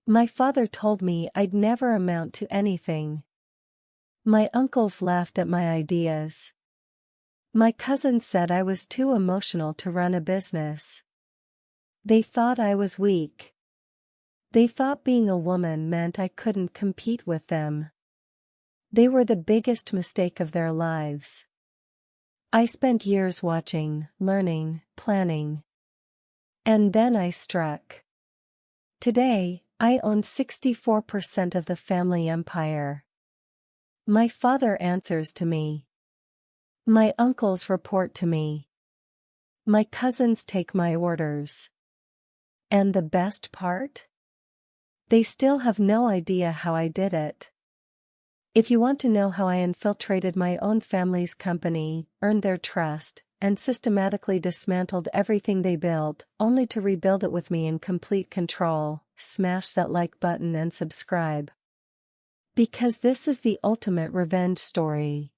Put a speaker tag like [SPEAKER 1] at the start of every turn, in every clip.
[SPEAKER 1] My father told me I'd never amount to anything. My uncles laughed at my ideas. My cousins said I was too emotional to run a business. They thought I was weak. They thought being a woman meant I couldn't compete with them. They were the biggest mistake of their lives. I spent years watching, learning, planning. And then I struck. Today, I own 64% of the family empire. My father answers to me. My uncles report to me. My cousins take my orders. And the best part? They still have no idea how I did it. If you want to know how I infiltrated my own family's company, earned their trust, and systematically dismantled everything they built, only to rebuild it with me in complete control, smash that like button and subscribe. Because this is the ultimate revenge story.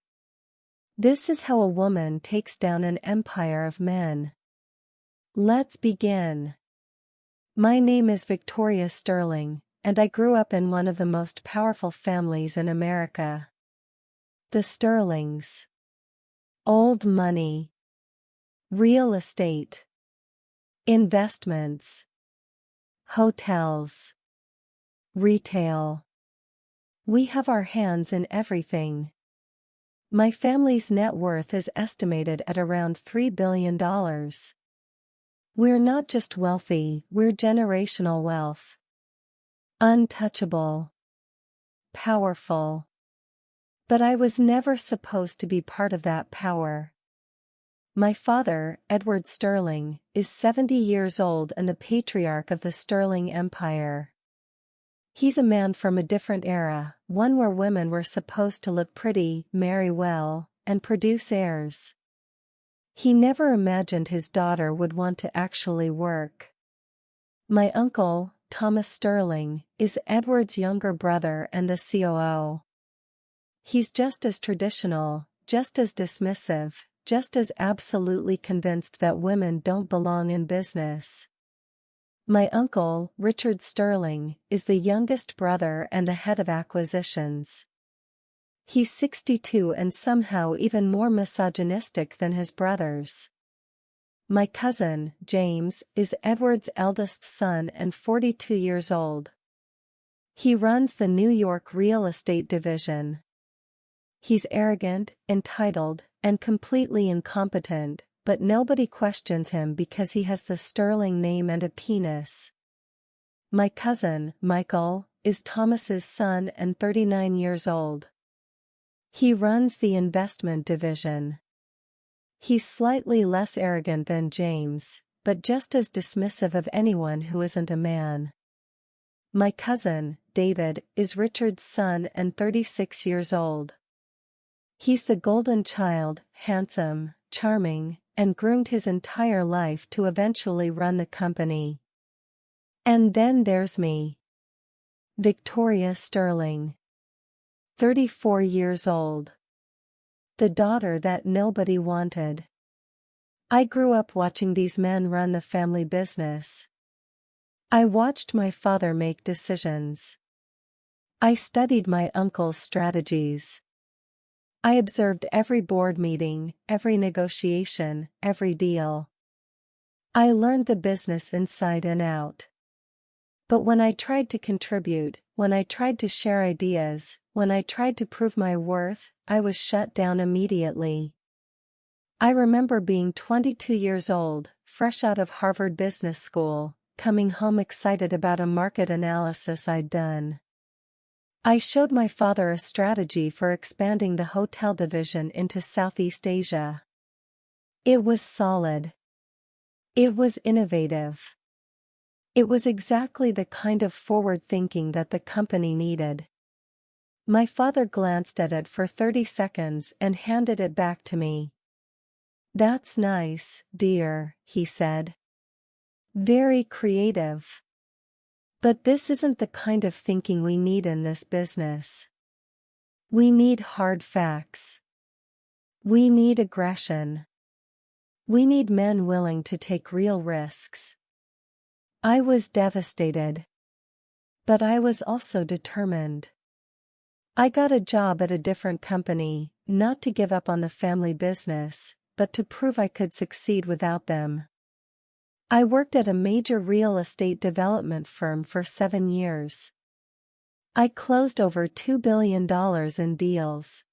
[SPEAKER 1] This is how a woman takes down an empire of men. Let's begin. My name is Victoria Sterling, and I grew up in one of the most powerful families in America. The Sterlings. Old money. Real estate. Investments. Hotels. Retail. We have our hands in everything. My family's net worth is estimated at around $3 billion. We're not just wealthy, we're generational wealth. Untouchable. Powerful. But I was never supposed to be part of that power. My father, Edward Sterling, is 70 years old and the patriarch of the Sterling Empire. He's a man from a different era, one where women were supposed to look pretty, marry well, and produce heirs. He never imagined his daughter would want to actually work. My uncle, Thomas Sterling, is Edward's younger brother and the COO. He's just as traditional, just as dismissive, just as absolutely convinced that women don't belong in business. My uncle, Richard Sterling, is the youngest brother and the head of acquisitions. He's 62 and somehow even more misogynistic than his brothers. My cousin, James, is Edward's eldest son and 42 years old. He runs the New York real estate division. He's arrogant, entitled, and completely incompetent, but nobody questions him because he has the Sterling name and a penis. My cousin, Michael, is Thomas's son and 39 years old. He runs the investment division. He's slightly less arrogant than James, but just as dismissive of anyone who isn't a man. My cousin, David, is Richard's son and 36 years old. He's the golden child, handsome, charming, and groomed his entire life to eventually run the company. And then there's me. Victoria Sterling. 34 years old. The daughter that nobody wanted. I grew up watching these men run the family business. I watched my father make decisions. I studied my uncle's strategies. I observed every board meeting, every negotiation, every deal. I learned the business inside and out. But when I tried to contribute, when I tried to share ideas, when I tried to prove my worth, I was shut down immediately. I remember being 22 years old, fresh out of Harvard Business School, coming home excited about a market analysis I'd done. I showed my father a strategy for expanding the hotel division into Southeast Asia. It was solid. It was innovative. It was exactly the kind of forward thinking that the company needed. My father glanced at it for 30 seconds and handed it back to me. "That's nice, dear," he said. "Very creative. But this isn't the kind of thinking we need in this business. We need hard facts. We need aggression. We need men willing to take real risks." I was devastated. But I was also determined. I got a job at a different company, not to give up on the family business, but to prove I could succeed without them. I worked at a major real estate development firm for 7 years. I closed over $2 billion in deals.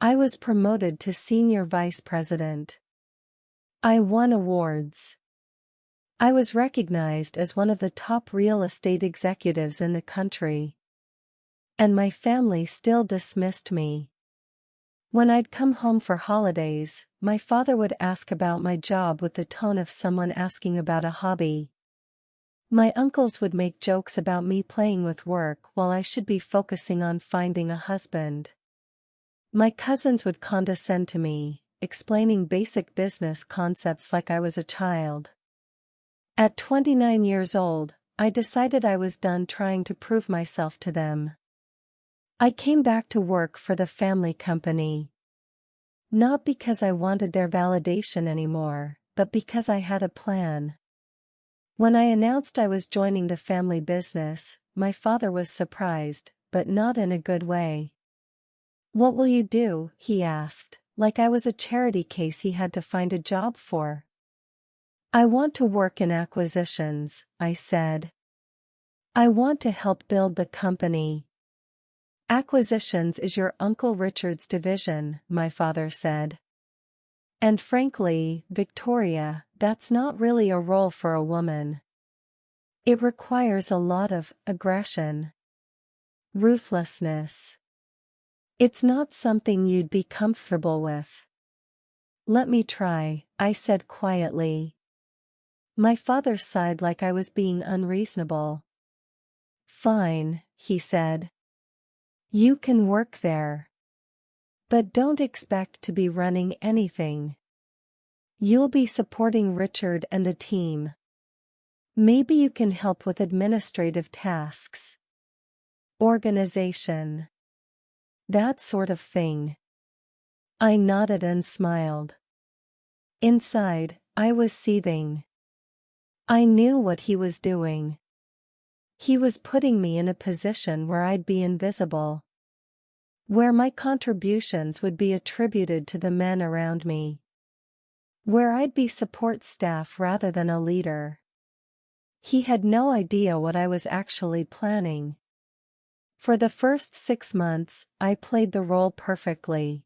[SPEAKER 1] I was promoted to senior vice president. I won awards. I was recognized as one of the top real estate executives in the country. And my family still dismissed me. When I'd come home for holidays, my father would ask about my job with the tone of someone asking about a hobby. My uncles would make jokes about me playing with work while I should be focusing on finding a husband. My cousins would condescend to me, explaining basic business concepts like I was a child. At 29 years old, I decided I was done trying to prove myself to them. I came back to work for the family company. Not because I wanted their validation anymore, but because I had a plan. When I announced I was joining the family business, my father was surprised, but not in a good way. "What will you do?" he asked, like I was a charity case he had to find a job for. "I want to work in acquisitions," I said. "I want to help build the company." "Acquisitions is your Uncle Richard's division," my father said. "And frankly, Victoria, that's not really a role for a woman. It requires a lot of aggression, ruthlessness. It's not something you'd be comfortable with." "Let me try," I said quietly. My father sighed like I was being unreasonable. "Fine," he said. "You can work there. But don't expect to be running anything. You'll be supporting Richard and the team. Maybe you can help with administrative tasks. Organization. That sort of thing." I nodded and smiled. Inside, I was seething. I knew what he was doing. He was putting me in a position where I'd be invisible. Where my contributions would be attributed to the men around me. Where I'd be support staff rather than a leader. He had no idea what I was actually planning. For the first 6 months, I played the role perfectly.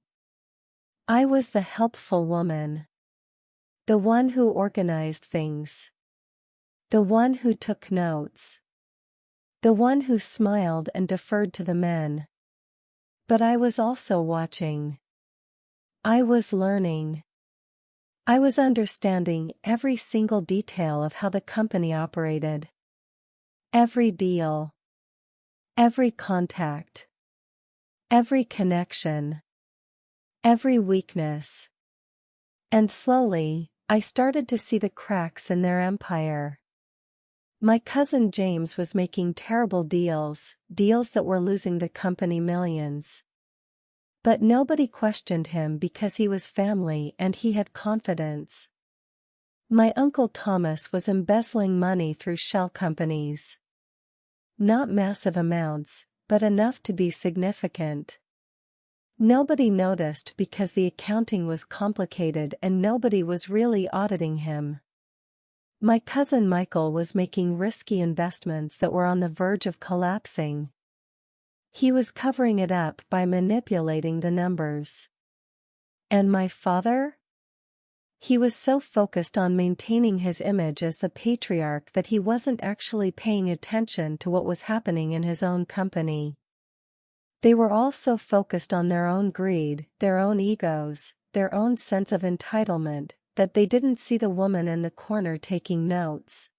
[SPEAKER 1] I was the helpful woman. The one who organized things. The one who took notes. The one who smiled and deferred to the men. But I was also watching. I was learning. I was understanding every single detail of how the company operated. Every deal. Every contact. Every connection. Every weakness. And slowly, I started to see the cracks in their empire. My cousin James was making terrible deals that were losing the company millions. But nobody questioned him because he was family and he had confidence. My Uncle Thomas was embezzling money through shell companies. Not massive amounts, but enough to be significant. Nobody noticed because the accounting was complicated and nobody was really auditing him. My cousin Michael was making risky investments that were on the verge of collapsing. He was covering it up by manipulating the numbers. And my father? He was so focused on maintaining his image as the patriarch that he wasn't actually paying attention to what was happening in his own company. They were all so focused on their own greed, their own egos, their own sense of entitlement, that they didn't see the woman in the corner taking notes.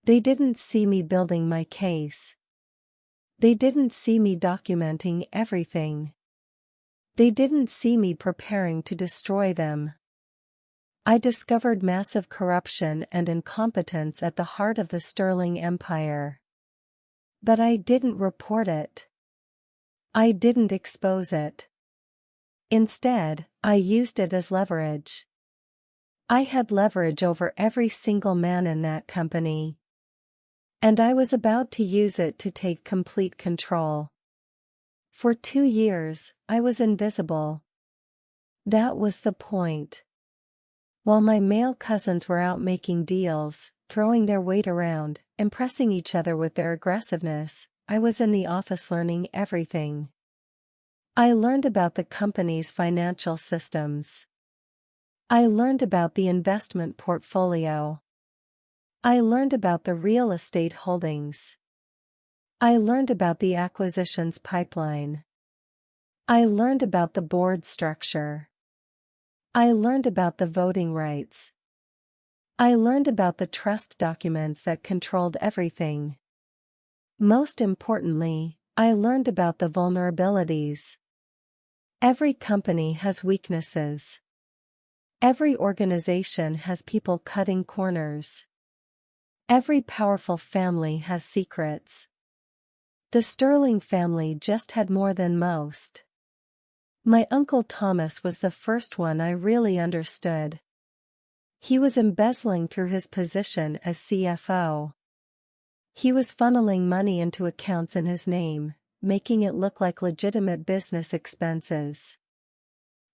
[SPEAKER 1] They didn't see me building my case. They didn't see me documenting everything. They didn't see me preparing to destroy them. I discovered massive corruption and incompetence at the heart of the Sterling Empire. But I didn't report it. I didn't expose it. Instead, I used it as leverage. I had leverage over every single man in that company. And I was about to use it to take complete control. For 2 years, I was invisible. That was the point. While my male cousins were out making deals, throwing their weight around, impressing each other with their aggressiveness, I was in the office learning everything. I learned about the company's financial systems. I learned about the investment portfolio. I learned about the real estate holdings. I learned about the acquisitions pipeline. I learned about the board structure. I learned about the voting rights. I learned about the trust documents that controlled everything. Most importantly, I learned about the vulnerabilities. Every company has weaknesses. Every organization has people cutting corners. Every powerful family has secrets. The Sterling family just had more than most. My Uncle Thomas was the first one I really understood. He was embezzling through his position as CFO. He was funneling money into accounts in his name, making it look like legitimate business expenses.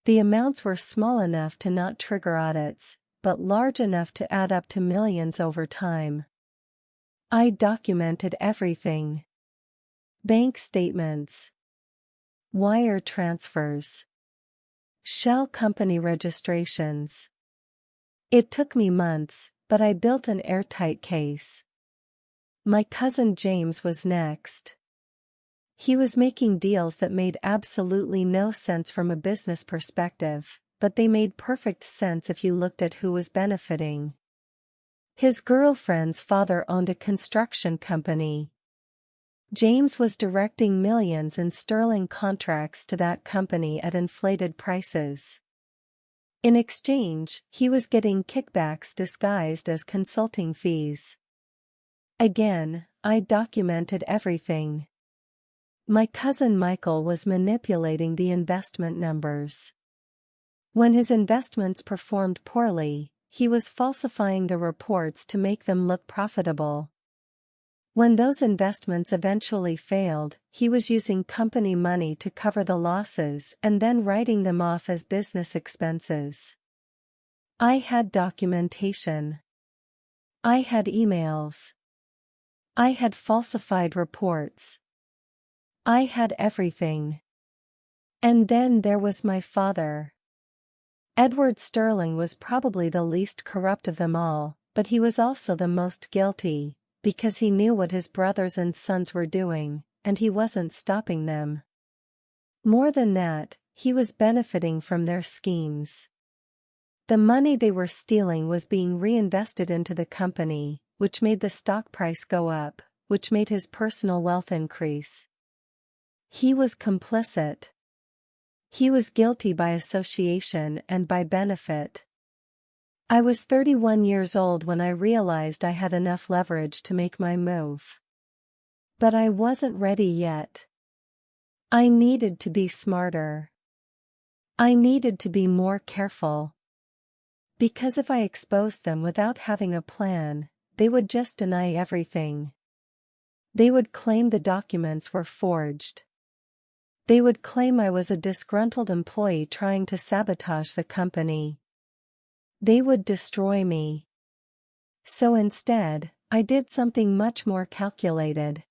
[SPEAKER 1] The amounts were small enough to not trigger audits, but large enough to add up to millions over time. I documented everything. Bank statements. Wire transfers. Shell company registrations. It took me months, but I built an airtight case. My cousin James was next. He was making deals that made absolutely no sense from a business perspective, but they made perfect sense if you looked at who was benefiting. His girlfriend's father owned a construction company. James was directing millions in sterling contracts to that company at inflated prices. In exchange, he was getting kickbacks disguised as consulting fees. Again, I documented everything. My cousin Michael was manipulating the investment numbers. When his investments performed poorly, he was falsifying the reports to make them look profitable. When those investments eventually failed, he was using company money to cover the losses and then writing them off as business expenses. I had documentation. I had emails. I had falsified reports. I had everything. And then there was my father. Edward Sterling was probably the least corrupt of them all, but he was also the most guilty, because he knew what his brothers and sons were doing, and he wasn't stopping them. More than that, he was benefiting from their schemes. The money they were stealing was being reinvested into the company, which made the stock price go up, which made his personal wealth increase. He was complicit. He was guilty by association and by benefit. I was 31 years old when I realized I had enough leverage to make my move. But I wasn't ready yet. I needed to be smarter. I needed to be more careful. Because if I exposed them without having a plan, they would just deny everything. They would claim the documents were forged. They would claim I was a disgruntled employee trying to sabotage the company. They would destroy me. So instead, I did something much more calculated.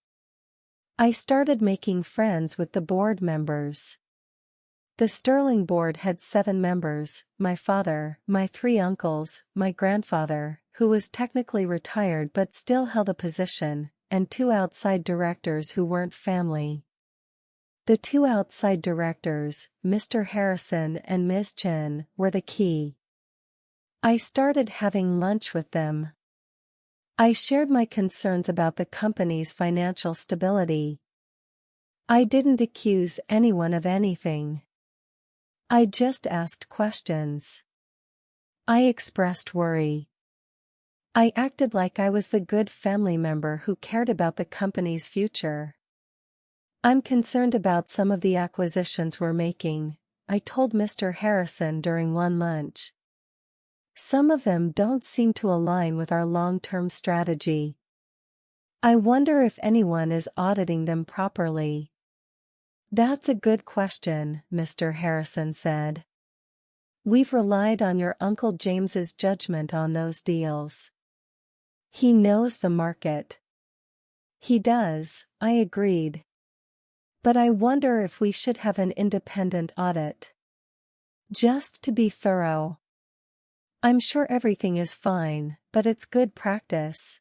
[SPEAKER 1] I started making friends with the board members. The Sterling board had 7 members, my father, my 3 uncles, my grandfather, who was technically retired but still held a position, and 2 outside directors who weren't family. The 2 outside directors, Mr. Harrison and Ms. Chen, were the key. I started having lunch with them. I shared my concerns about the company's financial stability. I didn't accuse anyone of anything. I just asked questions. I expressed worry. I acted like I was the good family member who cared about the company's future. I'm concerned about some of the acquisitions we're making, I told Mr. Harrison during one lunch. Some of them don't seem to align with our long-term strategy. I wonder if anyone is auditing them properly. That's a good question, Mr. Harrison said. We've relied on your Uncle James's judgment on those deals. He knows the market. He does, I agreed. But I wonder if we should have an independent audit. Just to be thorough. I'm sure everything is fine, but it's good practice.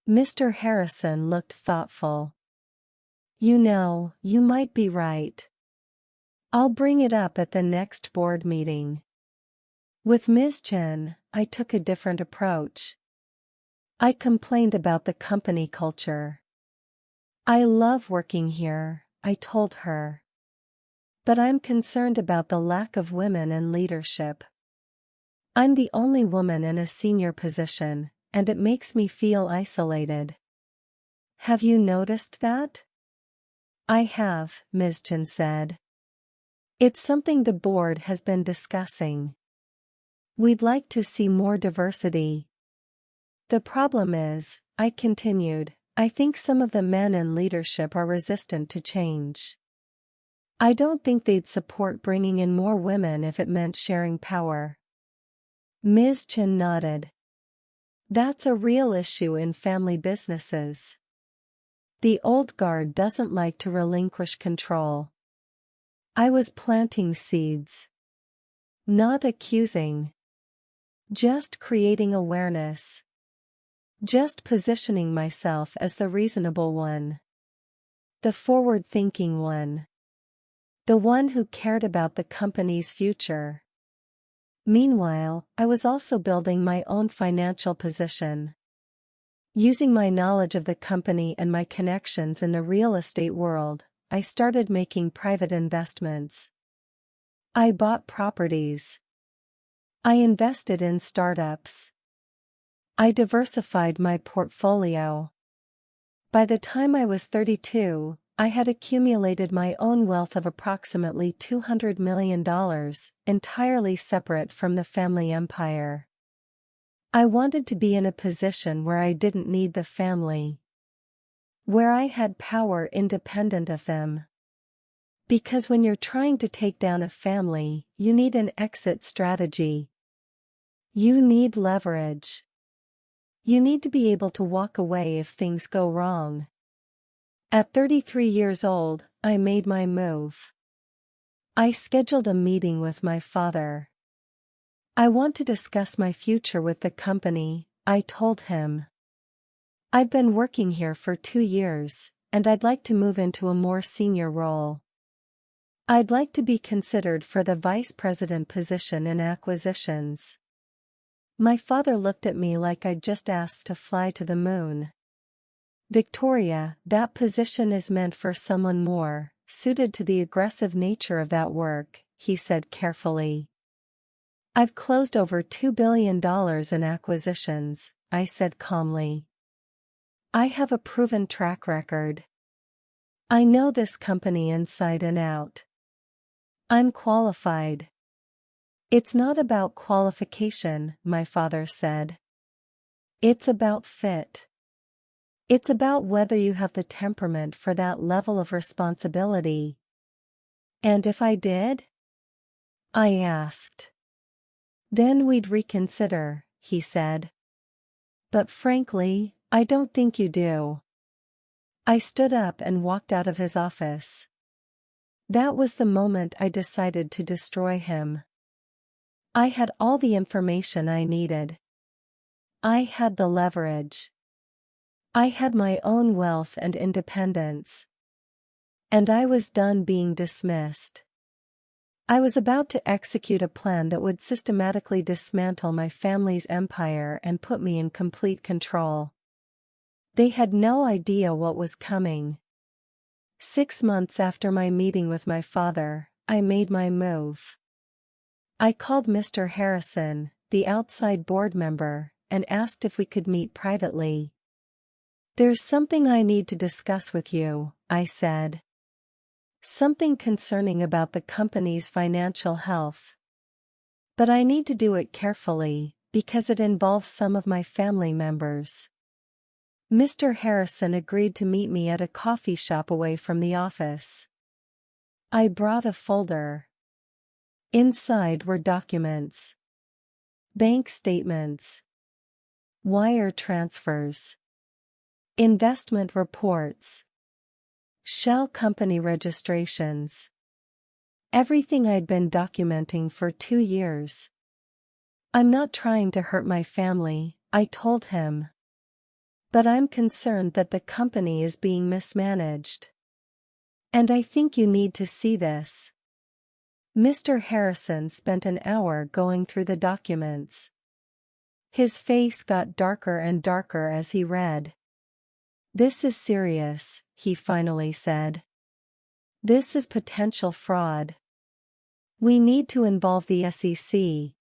[SPEAKER 1] Mr. Harrison looked thoughtful. You know, you might be right. I'll bring it up at the next board meeting. With Ms. Chen, I took a different approach. I complained about the company culture. I love working here, I told her. But I'm concerned about the lack of women in leadership. I'm the only woman in a senior position, and it makes me feel isolated. Have you noticed that? I have, Ms. Chen said. It's something the board has been discussing. We'd like to see more diversity. The problem is, I continued, I think some of the men in leadership are resistant to change. I don't think they'd support bringing in more women if it meant sharing power. Ms. Chen nodded. That's a real issue in family businesses. The old guard doesn't like to relinquish control. I was planting seeds. Not accusing. Just creating awareness. Just positioning myself as the reasonable one. The forward-thinking one. The one who cared about the company's future. Meanwhile, I was also building my own financial position. Using my knowledge of the company and my connections in the real estate world, I started making private investments. I bought properties. I invested in startups. I diversified my portfolio. By the time I was 32, I had accumulated my own wealth of approximately $200 million, entirely separate from the family empire. I wanted to be in a position where I didn't need the family. Where I had power independent of them. Because when you're trying to take down a family, you need an exit strategy. You need leverage. You need to be able to walk away if things go wrong. At 33 years old, I made my move. I scheduled a meeting with my father. I want to discuss my future with the company, I told him. I've been working here for 2 years, and I'd like to move into a more senior role. I'd like to be considered for the vice president position in acquisitions. My father looked at me like I'd just asked to fly to the moon. Victoria, that position is meant for someone more suited to the aggressive nature of that work, he said carefully. I've closed over $2 billion in acquisitions, I said calmly. I have a proven track record. I know this company inside and out. I'm qualified. It's not about qualification, my father said. It's about fit. It's about whether you have the temperament for that level of responsibility. And if I did? I asked. Then we'd reconsider, he said. But frankly, I don't think you do. I stood up and walked out of his office. That was the moment I decided to destroy him. I had all the information I needed. I had the leverage. I had my own wealth and independence. And I was done being dismissed. I was about to execute a plan that would systematically dismantle my family's empire and put me in complete control. They had no idea what was coming. 6 months after my meeting with my father, I made my move. I called Mr. Harrison, the outside board member, and asked if we could meet privately. There's something I need to discuss with you, I said. Something concerning about the company's financial health. But I need to do it carefully, because it involves some of my family members. Mr. Harrison agreed to meet me at a coffee shop away from the office. I brought a folder. Inside were documents. Bank statements. Wire transfers. Investment reports. Shell company registrations. Everything I'd been documenting for 2 years. I'm not trying to hurt my family, I told him. But I'm concerned that the company is being mismanaged. And I think you need to see this. Mr. Harrison spent an hour going through the documents. His face got darker and darker as he read. This is serious, he finally said. This is potential fraud. We need to involve the SEC.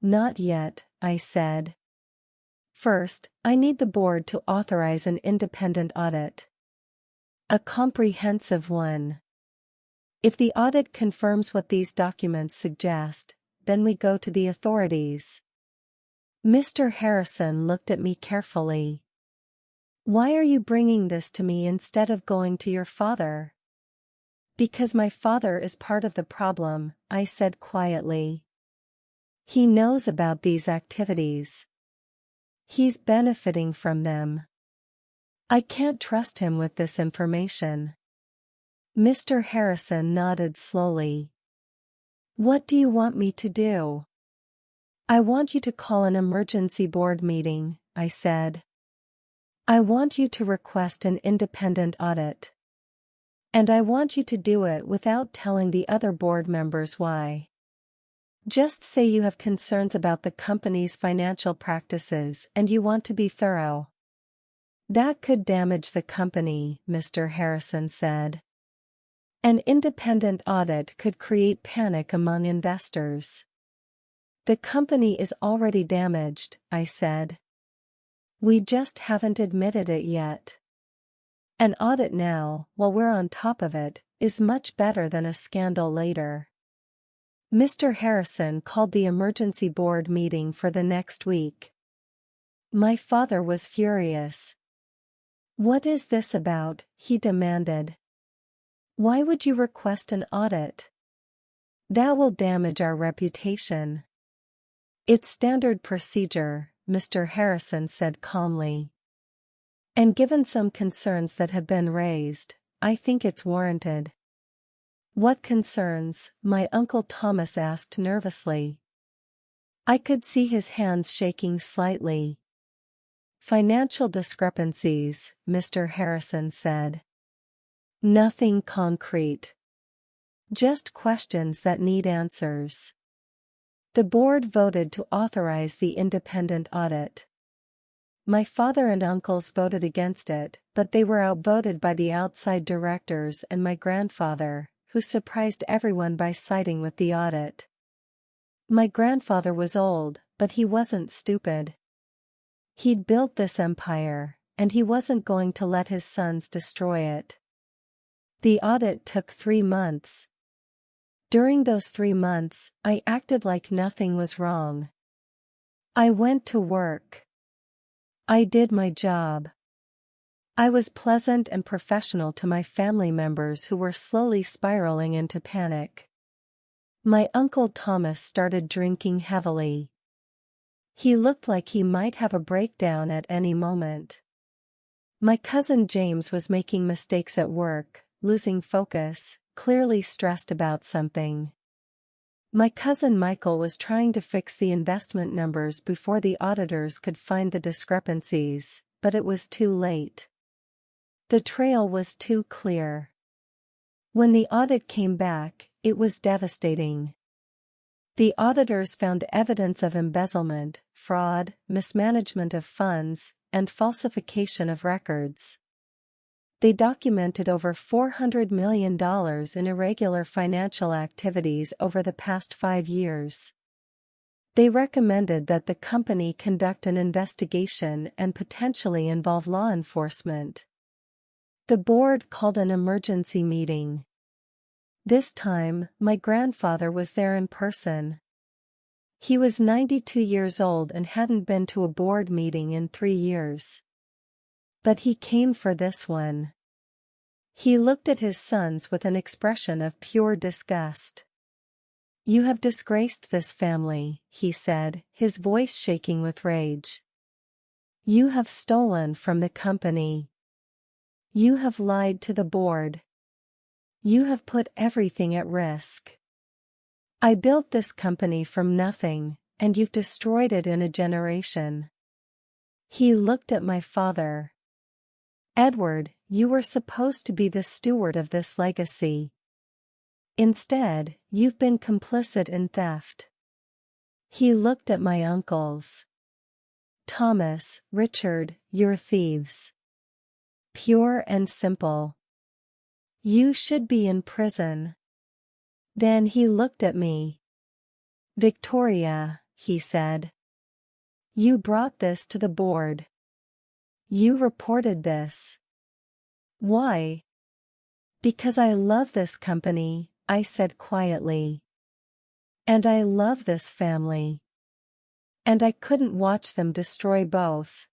[SPEAKER 1] Not yet, I said. First, I need the board to authorize an independent audit. A comprehensive one. If the audit confirms what these documents suggest, then we go to the authorities. Mr. Harrison looked at me carefully. Why are you bringing this to me instead of going to your father? Because my father is part of the problem, I said quietly. He knows about these activities. He's benefiting from them. I can't trust him with this information. Mr. Harrison nodded slowly. What do you want me to do? I want you to call an emergency board meeting, I said. I want you to request an independent audit. And I want you to do it without telling the other board members why. Just say you have concerns about the company's financial practices and you want to be thorough. That could damage the company, Mr. Harrison said. An independent audit could create panic among investors. The company is already damaged, I said. We just haven't admitted it yet. An audit now, while we're on top of it, is much better than a scandal later. Mr. Harrison called the emergency board meeting for the next week. My father was furious. What is this about? He demanded. Why would you request an audit? That will damage our reputation. It's standard procedure, Mr. Harrison said calmly. And given some concerns that have been raised, I think it's warranted. What concerns? My Uncle Thomas asked nervously. I could see his hands shaking slightly. Financial discrepancies, Mr. Harrison said. Nothing concrete. Just questions that need answers. The board voted to authorize the independent audit. My father and uncles voted against it, but they were outvoted by the outside directors and my grandfather, who surprised everyone by siding with the audit. My grandfather was old, but he wasn't stupid. He'd built this empire, and he wasn't going to let his sons destroy it. The audit took 3 months. During those 3 months, I acted like nothing was wrong. I went to work. I did my job. I was pleasant and professional to my family members who were slowly spiraling into panic. My Uncle Thomas started drinking heavily. He looked like he might have a breakdown at any moment. My cousin James was making mistakes at work, losing focus, clearly stressed about something. My cousin Michael was trying to fix the investment numbers before the auditors could find the discrepancies, but it was too late. The trail was too clear. When the audit came back, it was devastating. The auditors found evidence of embezzlement, fraud, mismanagement of funds, and falsification of records. They documented over $400 million in irregular financial activities over the past 5 years. They recommended that the company conduct an investigation and potentially involve law enforcement. The board called an emergency meeting. This time, my grandfather was there in person. He was 92 years old and hadn't been to a board meeting in 3 years. But he came for this one. He looked at his sons with an expression of pure disgust. "You have disgraced this family," he said, his voice shaking with rage. "You have stolen from the company. You have lied to the board. You have put everything at risk. I built this company from nothing, and you've destroyed it in a generation." He looked at my father. "Edward, you were supposed to be the steward of this legacy. Instead, you've been complicit in theft." He looked at my uncles. "Thomas, Richard, you're thieves. Pure and simple. You should be in prison." Then he looked at me. "Victoria," he said. "You brought this to the board. You reported this. Why?" "Because I love this company," I said quietly. "And I love this family. And I couldn't watch them destroy both."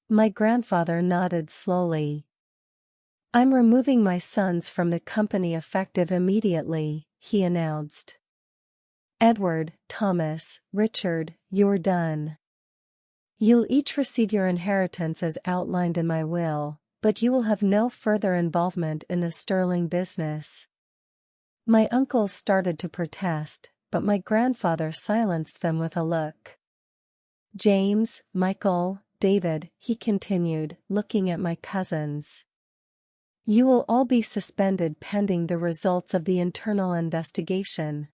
[SPEAKER 1] My grandfather nodded slowly. "I'm removing my sons from the company effective immediately," he announced. "Edward, Thomas, Richard, you're done. You'll each receive your inheritance as outlined in my will, but you will have no further involvement in the Sterling business." My uncles started to protest, but my grandfather silenced them with a look. "James, Michael, David," he continued, looking at my cousins. "You will all be suspended pending the results of the internal investigation.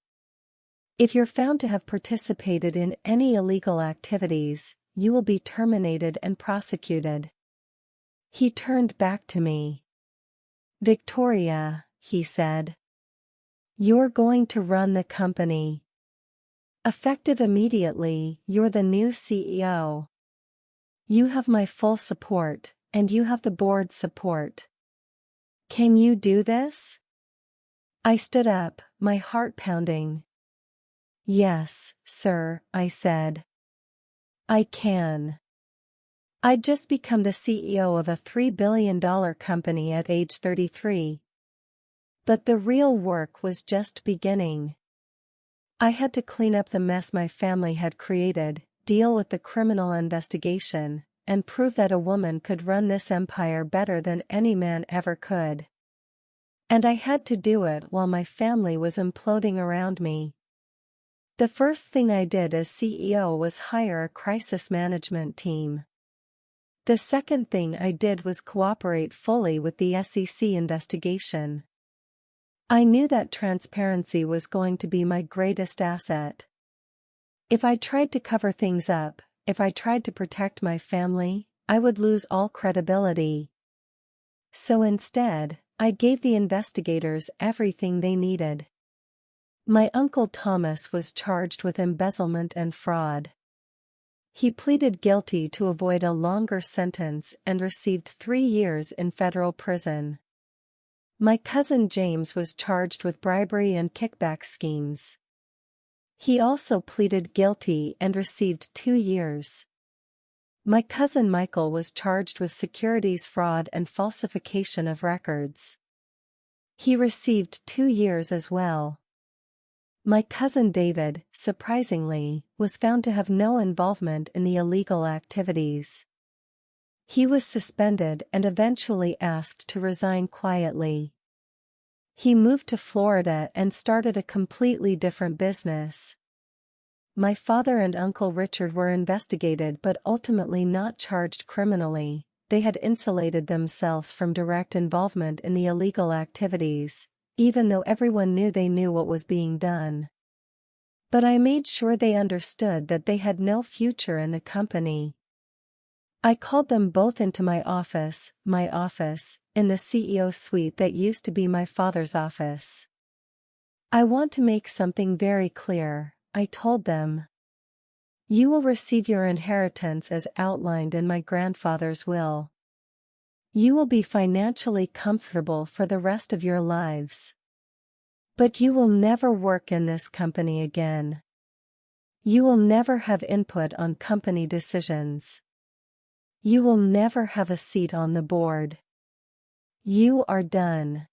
[SPEAKER 1] If you're found to have participated in any illegal activities, you will be terminated and prosecuted." He turned back to me. "Victoria," he said. "You're going to run the company. Effective immediately, you're the new CEO. You have my full support, and you have the board's support. Can you do this?" I stood up, my heart pounding. "Yes, sir," I said. "I can." I'd just become the CEO of a $3 billion company at age 33. But the real work was just beginning. I had to clean up the mess my family had created, deal with the criminal investigation, and prove that a woman could run this empire better than any man ever could. And I had to do it while my family was imploding around me. The first thing I did as CEO was hire a crisis management team. The second thing I did was cooperate fully with the SEC investigation. I knew that transparency was going to be my greatest asset. If I tried to cover things up, if I tried to protect my family, I would lose all credibility. So instead, I gave the investigators everything they needed. My uncle Thomas was charged with embezzlement and fraud. He pleaded guilty to avoid a longer sentence and received 3 years in federal prison. My cousin James was charged with bribery and kickback schemes. He also pleaded guilty and received 2 years. My cousin Michael was charged with securities fraud and falsification of records. He received 2 years as well. My cousin David, surprisingly, was found to have no involvement in the illegal activities. He was suspended and eventually asked to resign quietly. He moved to Florida and started a completely different business. My father and Uncle Richard were investigated but ultimately not charged criminally. They had insulated themselves from direct involvement in the illegal activities, even though everyone knew they knew what was being done. But I made sure they understood that they had no future in the company. I called them both into my office, in the CEO suite that used to be my father's office. "I want to make something very clear," I told them. "You will receive your inheritance as outlined in my grandfather's will. You will be financially comfortable for the rest of your lives. But you will never work in this company again. You will never have input on company decisions. You will never have a seat on the board. You are done.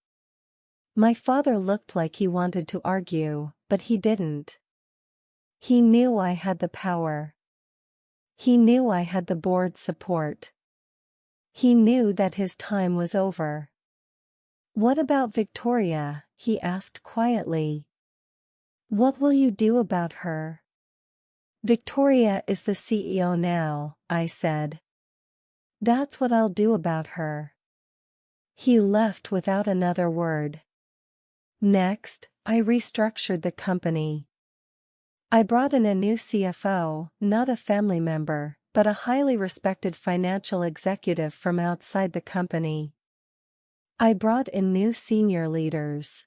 [SPEAKER 1] My father looked like he wanted to argue, but he didn't. He knew I had the power. He knew I had the board's support. He knew that his time was over. What about Victoria? He asked quietly. What will you do about her? Victoria is the CEO now, I said. That's what I'll do about her. He left without another word. Next, I restructured the company. I brought in a new CFO, not a family member, but a highly respected financial executive from outside the company. I brought in new senior leaders.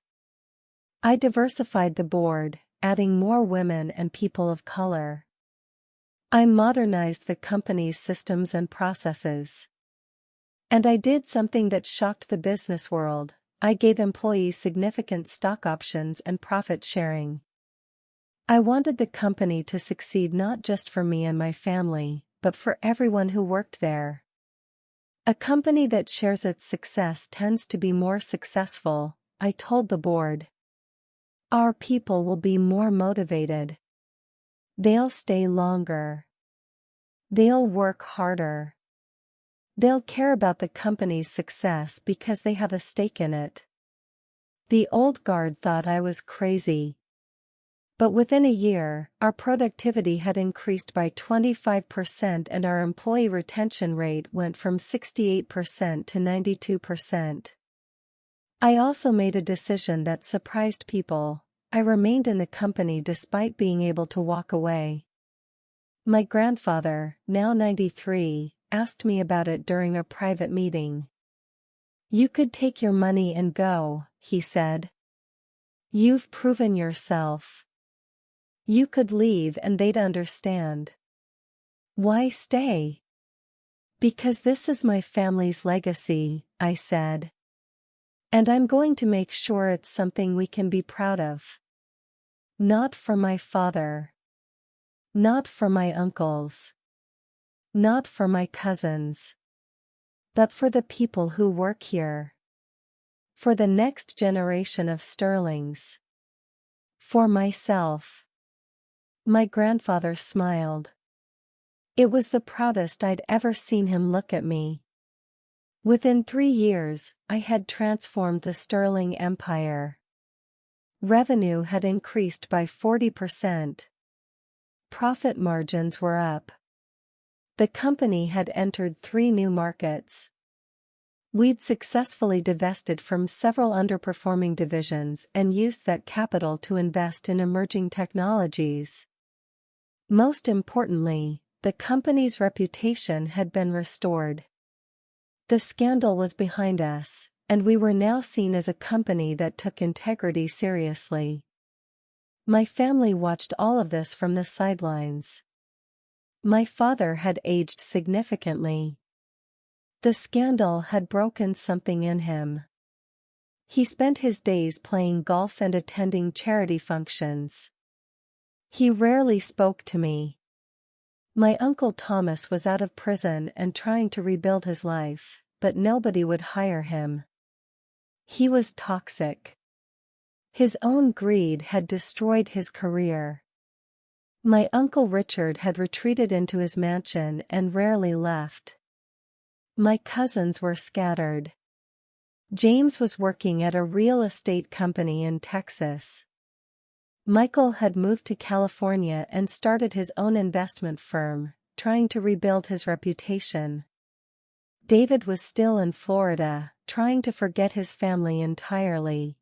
[SPEAKER 1] I diversified the board, adding more women and people of color. I modernized the company's systems and processes. And I did something that shocked the business world. I gave employees significant stock options and profit sharing. I wanted the company to succeed not just for me and my family, but for everyone who worked there. A company that shares its success tends to be more successful, I told the board. Our people will be more motivated. They'll stay longer. They'll work harder. They'll care about the company's success because they have a stake in it. The old guard thought I was crazy. But within a year, our productivity had increased by 25% and our employee retention rate went from 68% to 92%. I also made a decision that surprised people. I remained in the company despite being able to walk away. My grandfather, now 93, asked me about it during a private meeting. You could take your money and go, he said. You've proven yourself. You could leave and they'd understand. Why stay? Because this is my family's legacy, I said. And I'm going to make sure it's something we can be proud of. Not for my father. Not for my uncles. Not for my cousins. But for the people who work here. For the next generation of Sterlings. For myself. My grandfather smiled. It was the proudest I'd ever seen him look at me. Within 3 years, I had transformed the Sterling Empire. Revenue had increased by 40%. Profit margins were up. The company had entered 3 new markets. We'd successfully divested from several underperforming divisions and used that capital to invest in emerging technologies. Most importantly, the company's reputation had been restored. The scandal was behind us, and we were now seen as a company that took integrity seriously. My family watched all of this from the sidelines. My father had aged significantly. The scandal had broken something in him. He spent his days playing golf and attending charity functions. He rarely spoke to me. My uncle Thomas was out of prison and trying to rebuild his life, but nobody would hire him. He was toxic. His own greed had destroyed his career. My uncle Richard had retreated into his mansion and rarely left. My cousins were scattered. James was working at a real estate company in Texas. Michael had moved to California and started his own investment firm, trying to rebuild his reputation. David was still in Florida, trying to forget his family entirely.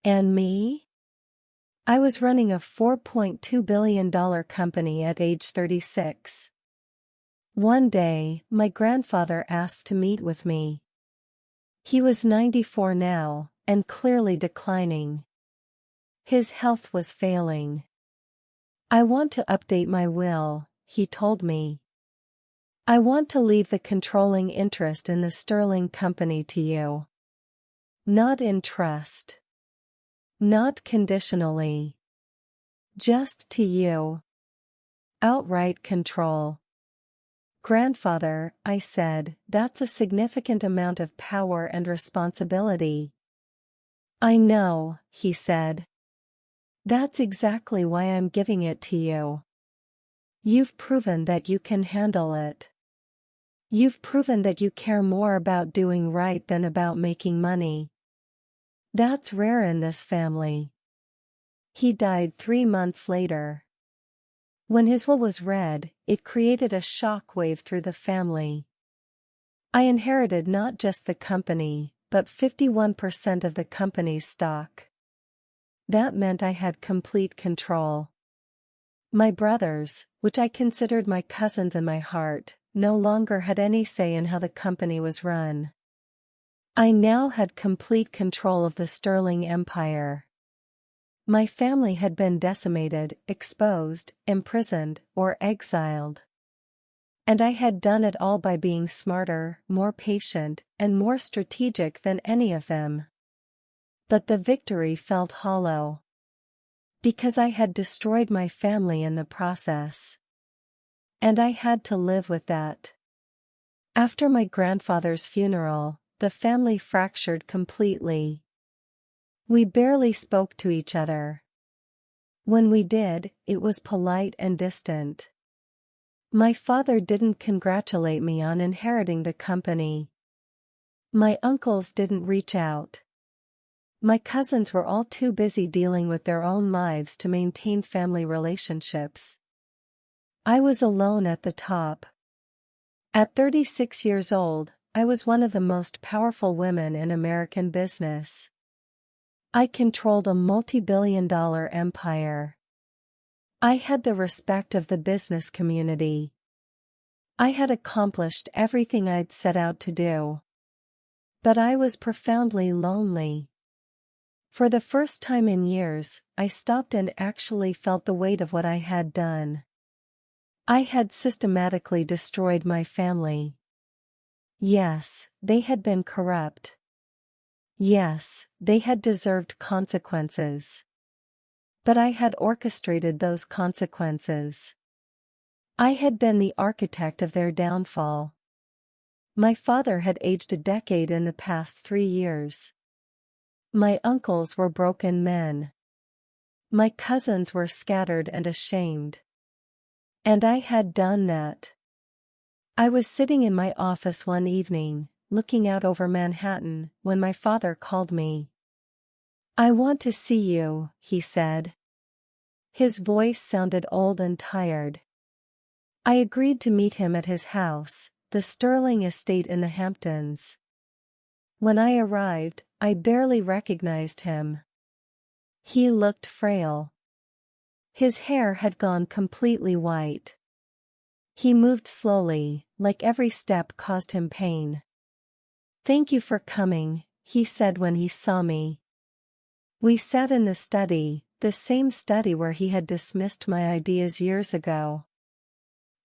[SPEAKER 1] And me? I was running a $4.2 billion company at age 36. One day, my grandfather asked to meet with me. He was 94 now, and clearly declining. His health was failing. I want to update my will, he told me. I want to leave the controlling interest in the Sterling Company to you. Not in trust. Not conditionally. Just to you. Outright control. Grandfather, I said, that's a significant amount of power and responsibility. I know, he said. That's exactly why I'm giving it to you. You've proven that you can handle it. You've proven that you care more about doing right than about making money. That's rare in this family. He died 3 months later. When his will was read, it created a shockwave through the family. I inherited not just the company, but 51% of the company's stock. That meant I had complete control. My brothers, which I considered my cousins in my heart, no longer had any say in how the company was run. I now had complete control of the Sterling Empire. My family had been decimated, exposed, imprisoned, or exiled. And I had done it all by being smarter, more patient, and more strategic than any of them. But the victory felt hollow. Because I had destroyed my family in the process. And I had to live with that. After my grandfather's funeral, the family fractured completely. We barely spoke to each other. When we did, it was polite and distant. My father didn't congratulate me on inheriting the company. My uncles didn't reach out. My cousins were all too busy dealing with their own lives to maintain family relationships. I was alone at the top. At 36 years old, I was one of the most powerful women in American business. I controlled a multi-billion-dollar empire. I had the respect of the business community. I had accomplished everything I'd set out to do. But I was profoundly lonely. For the first time in years, I stopped and actually felt the weight of what I had done. I had systematically destroyed my family. Yes, they had been corrupt. Yes, they had deserved consequences. But I had orchestrated those consequences. I had been the architect of their downfall. My father had aged a decade in the past 3 years. My uncles were broken men. My cousins were scattered and ashamed. And I had done that. I was sitting in my office one evening, looking out over Manhattan, when my father called me. "I want to see you," he said. His voice sounded old and tired. I agreed to meet him at his house, the Sterling Estate in the Hamptons. When I arrived, I barely recognized him. He looked frail. His hair had gone completely white. He moved slowly, like every step caused him pain. "Thank you for coming," he said when he saw me. We sat in the study, the same study where he had dismissed my ideas years ago.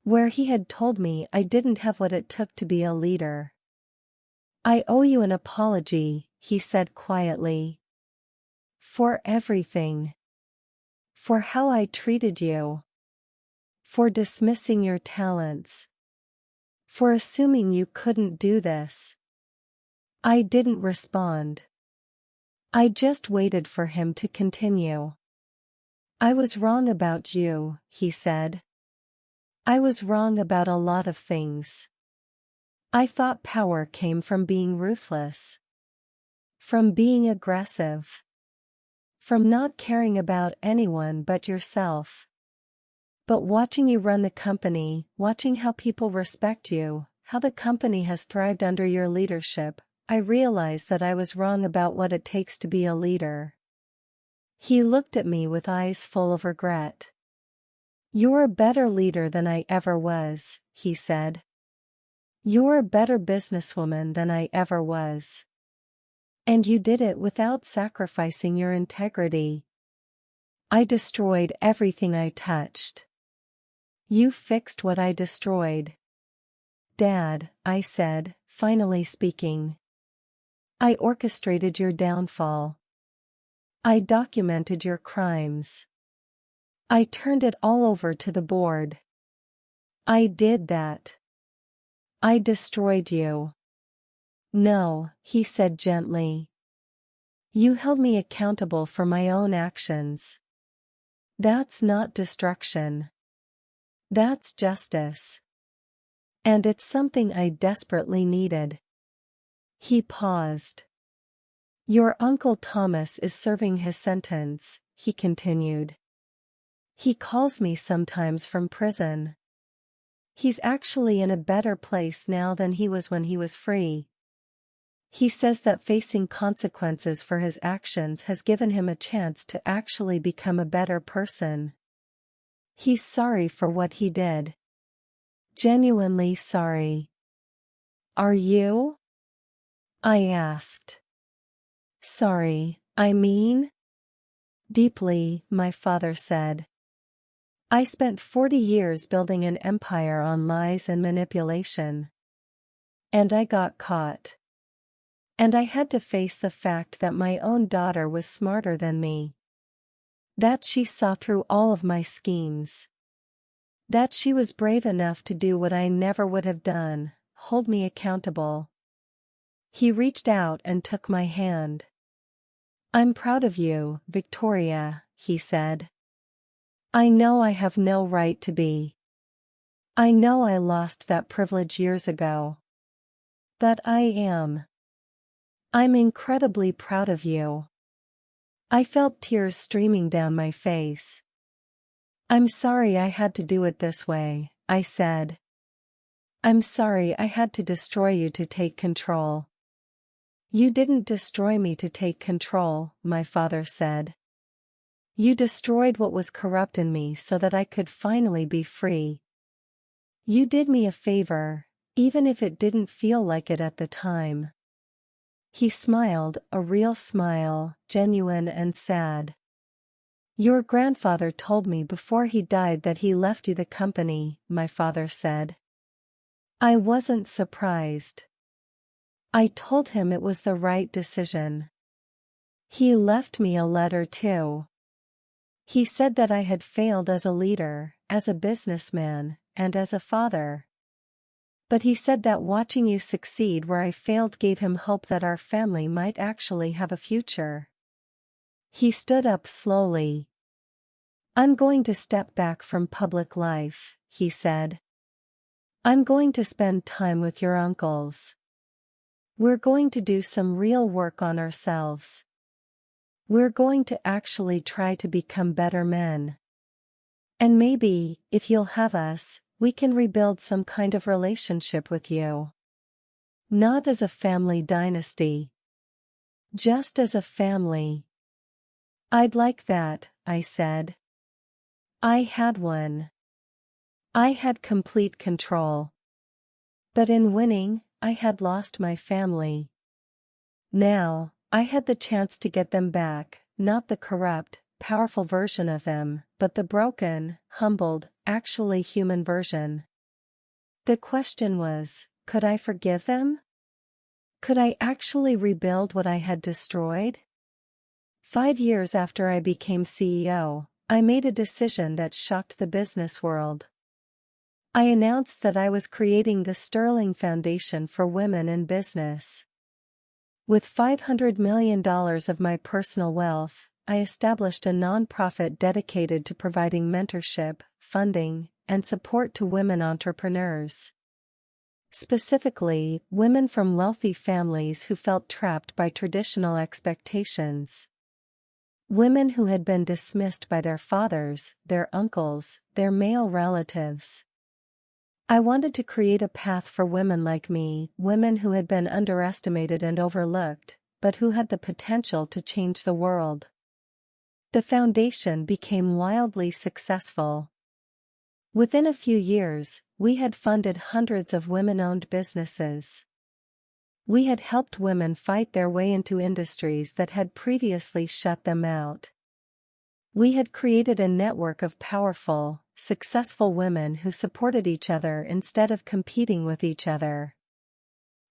[SPEAKER 1] Where he had told me I didn't have what it took to be a leader. "I owe you an apology," he said quietly. "For everything. For how I treated you. For dismissing your talents. For assuming you couldn't do this." I didn't respond. I just waited for him to continue. "I was wrong about you," he said. "I was wrong about a lot of things. I thought power came from being ruthless. From being aggressive. From not caring about anyone but yourself. But watching you run the company, watching how people respect you, how the company has thrived under your leadership, I realized that I was wrong about what it takes to be a leader." He looked at me with eyes full of regret. "You're a better leader than I ever was," he said. "You're a better businesswoman than I ever was. And you did it without sacrificing your integrity. I destroyed everything I touched. You fixed what I destroyed." "Dad," I said, finally speaking. "I orchestrated your downfall. I documented your crimes. I turned it all over to the board. I did that. I destroyed you. No, he said gently. You held me accountable for my own actions. That's not destruction. That's justice. And it's something I desperately needed. He paused. Your Uncle Thomas is serving his sentence, he continued. He calls me sometimes from prison. He's actually in a better place now than he was when he was free. He says that facing consequences for his actions has given him a chance to actually become a better person. He's sorry for what he did. Genuinely sorry. Are you? I asked. Sorry, I mean? Deeply, my father said. I spent 40 years building an empire on lies and manipulation. And I got caught. And I had to face the fact that my own daughter was smarter than me. That she saw through all of my schemes. That she was brave enough to do what I never would have done, hold me accountable. He reached out and took my hand. I'm proud of you, Victoria, he said. I know I have no right to be. I know I lost that privilege years ago. But I am. I'm incredibly proud of you. I felt tears streaming down my face. I'm sorry I had to do it this way, I said. I'm sorry I had to destroy you to take control. You didn't destroy me to take control, my father said. You destroyed what was corrupt in me so that I could finally be free. You did me a favor, even if it didn't feel like it at the time. He smiled, a real smile, genuine and sad. Your grandfather told me before he died that he left you the company, my father said. I wasn't surprised. I told him it was the right decision. He left me a letter too. He said that I had failed as a leader, as a businessman, and as a father. But he said that watching you succeed where I failed gave him hope that our family might actually have a future. He stood up slowly. I'm going to step back from public life, he said. I'm going to spend time with your uncles. We're going to do some real work on ourselves. We're going to actually try to become better men. And maybe, if you'll have us, we can rebuild some kind of relationship with you. Not as a family dynasty. Just as a family. I'd like that, I said. I had one. I had complete control. But in winning, I had lost my family. Now, I had the chance to get them back, not the corrupt, powerful version of them, but the broken, humbled, actually human version. The question was, could I forgive them? Could I actually rebuild what I had destroyed? 5 years after I became CEO, I made a decision that shocked the business world. I announced that I was creating the Sterling Foundation for Women in Business. With $500 million of my personal wealth, I established a nonprofit dedicated to providing mentorship, funding, and support to women entrepreneurs. Specifically, women from wealthy families who felt trapped by traditional expectations. Women who had been dismissed by their fathers, their uncles, their male relatives. I wanted to create a path for women like me, women who had been underestimated and overlooked, but who had the potential to change the world. The foundation became wildly successful. Within a few years, we had funded hundreds of women-owned businesses. We had helped women fight their way into industries that had previously shut them out. We had created a network of powerful, successful women who supported each other instead of competing with each other.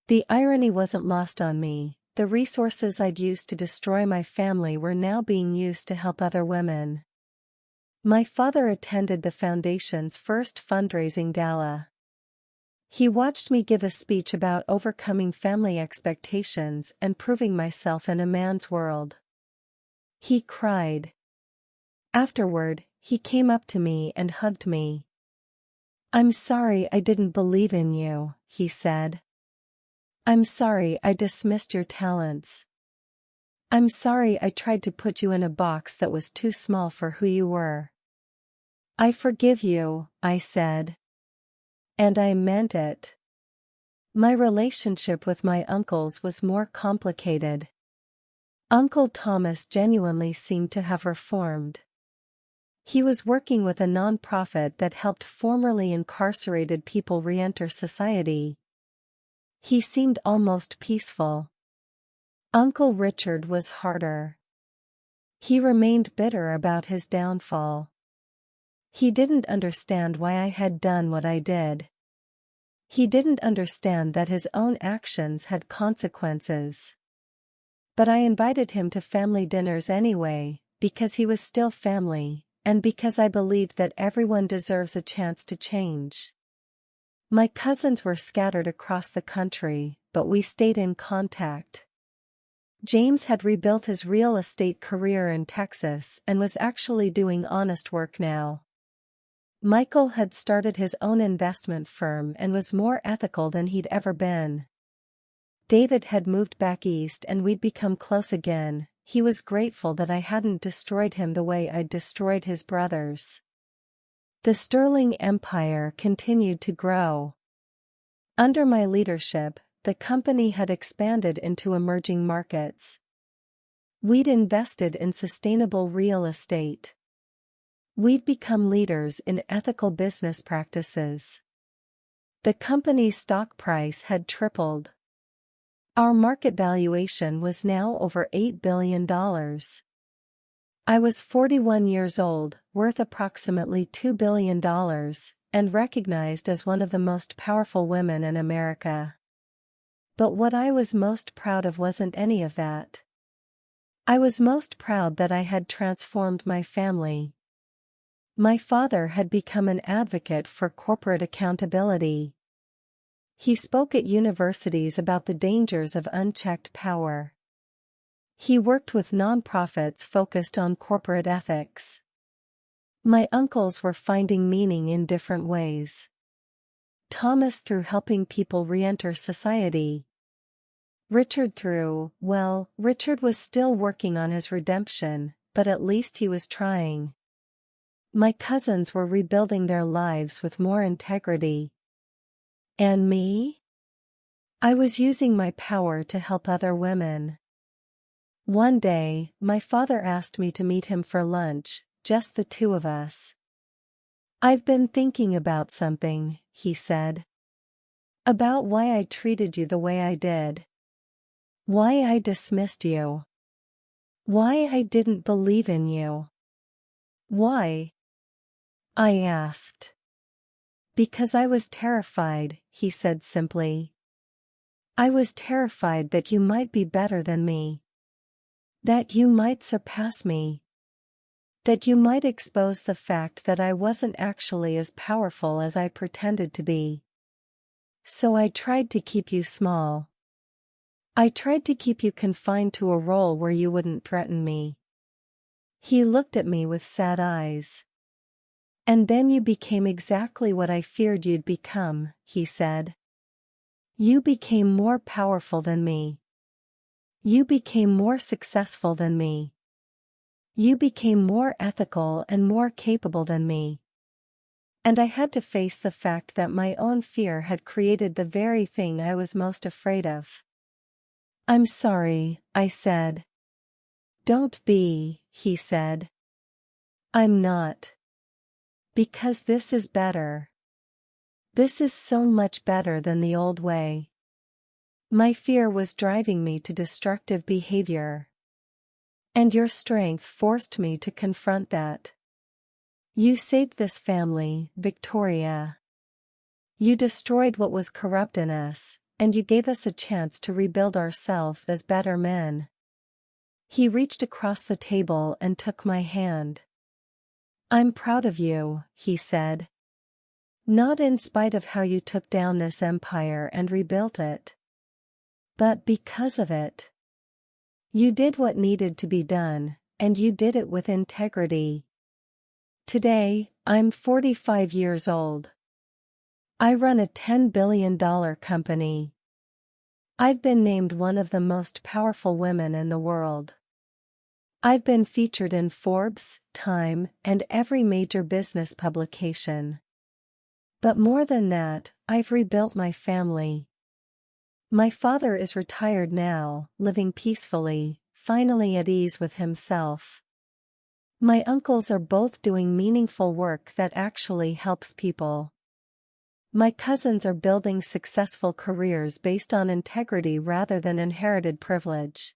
[SPEAKER 1] The irony wasn't lost on me. The resources I'd used to destroy my family were now being used to help other women. My father attended the foundation's first fundraising gala. He watched me give a speech about overcoming family expectations and proving myself in a man's world. He cried. Afterward, he came up to me and hugged me. "I'm sorry I didn't believe in you," he said. "I'm sorry I dismissed your talents. I'm sorry I tried to put you in a box that was too small for who you were." "I forgive you," I said. And I meant it. My relationship with my uncles was more complicated. Uncle Thomas genuinely seemed to have reformed. He was working with a nonprofit that helped formerly incarcerated people re-enter society. He seemed almost peaceful. Uncle Richard was harder. He remained bitter about his downfall. He didn't understand why I had done what I did. He didn't understand that his own actions had consequences. But I invited him to family dinners anyway, because he was still family, and because I believed that everyone deserves a chance to change. My cousins were scattered across the country, but we stayed in contact. James had rebuilt his real estate career in Texas and was actually doing honest work now. Michael had started his own investment firm and was more ethical than he'd ever been. David had moved back east and we'd become close again. He was grateful that I hadn't destroyed him the way I'd destroyed his brothers. The Sterling Empire continued to grow. Under my leadership, the company had expanded into emerging markets. We'd invested in sustainable real estate. We'd become leaders in ethical business practices. The company's stock price had tripled. Our market valuation was now over $8 billion. I was 41 years old, worth approximately $2 billion, and recognized as one of the most powerful women in America. But what I was most proud of wasn't any of that. I was most proud that I had transformed my family. My father had become an advocate for corporate accountability. He spoke at universities about the dangers of unchecked power. He worked with nonprofits focused on corporate ethics. My uncles were finding meaning in different ways. Thomas through helping people re-enter society. Richard Richard was still working on his redemption, but at least he was trying. My cousins were rebuilding their lives with more integrity. And me? I was using my power to help other women. One day, my father asked me to meet him for lunch, just the two of us. "I've been thinking about something," he said. "About why I treated you the way I did. Why I dismissed you. Why I didn't believe in you." "Why?" I asked. "Because I was terrified," he said simply. "I was terrified that you might be better than me. That you might surpass me. That you might expose the fact that I wasn't actually as powerful as I pretended to be. So I tried to keep you small. I tried to keep you confined to a role where you wouldn't threaten me." He looked at me with sad eyes. "And then you became exactly what I feared you'd become," he said. "You became more powerful than me. You became more successful than me. You became more ethical and more capable than me." And I had to face the fact that my own fear had created the very thing I was most afraid of. "I'm sorry," I said. "Don't be," he said. "I'm not. Because this is better. This is so much better than the old way." My fear was driving me to destructive behavior. And your strength forced me to confront that. You saved this family, Victoria. You destroyed what was corrupt in us, and you gave us a chance to rebuild ourselves as better men. He reached across the table and took my hand. "I'm proud of you," he said. Not in spite of how you took down this empire and rebuilt it, but because of it. You did what needed to be done, and you did it with integrity. Today, I'm 45 years old. I run a $10 billion company. I've been named one of the most powerful women in the world. I've been featured in Forbes, Time, and every major business publication. But more than that, I've rebuilt my family. My father is retired now, living peacefully, finally at ease with himself. My uncles are both doing meaningful work that actually helps people. My cousins are building successful careers based on integrity rather than inherited privilege.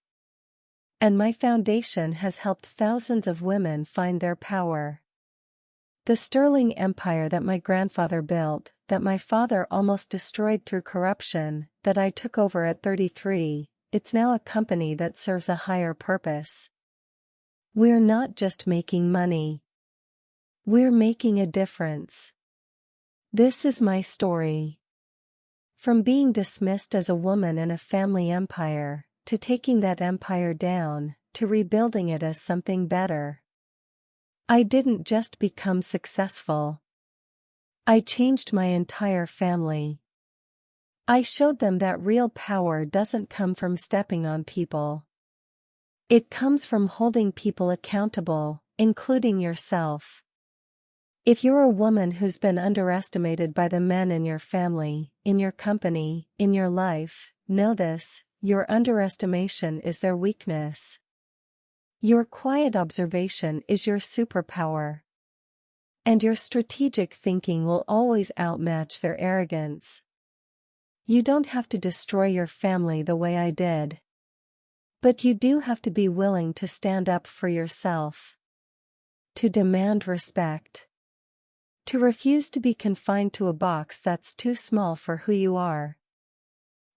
[SPEAKER 1] And my foundation has helped thousands of women find their power. The sterling empire that my grandfather built, that my father almost destroyed through corruption, that I took over at 33, it's now a company that serves a higher purpose. We're not just making money. We're making a difference. This is my story. From being dismissed as a woman in a family empire, to taking that empire down, to rebuilding it as something better. I didn't just become successful. I changed my entire family. I showed them that real power doesn't come from stepping on people. It comes from holding people accountable, including yourself. If you're a woman who's been underestimated by the men in your family, in your company, in your life, know this: your underestimation is their weakness. Your quiet observation is your superpower. And your strategic thinking will always outmatch their arrogance. You don't have to destroy your family the way I did. But you do have to be willing to stand up for yourself. To demand respect. To refuse to be confined to a box that's too small for who you are.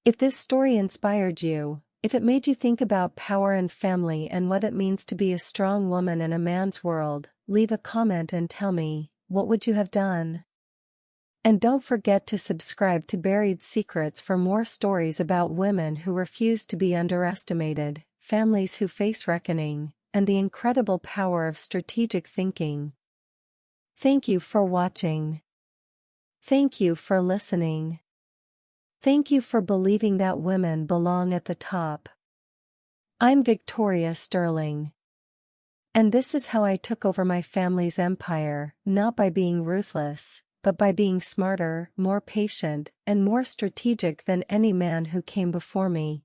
[SPEAKER 1] If this story inspired you, if it made you think about power and family and what it means to be a strong woman in a man's world, leave a comment and tell me, what would you have done? And don't forget to subscribe to Buried Secrets for more stories about women who refuse to be underestimated, families who face reckoning, and the incredible power of strategic thinking. Thank you for watching. Thank you for listening. Thank you for believing that women belong at the top. I'm Victoria Sterling. And this is how I took over my family's empire, not by being ruthless, but by being smarter, more patient, and more strategic than any man who came before me.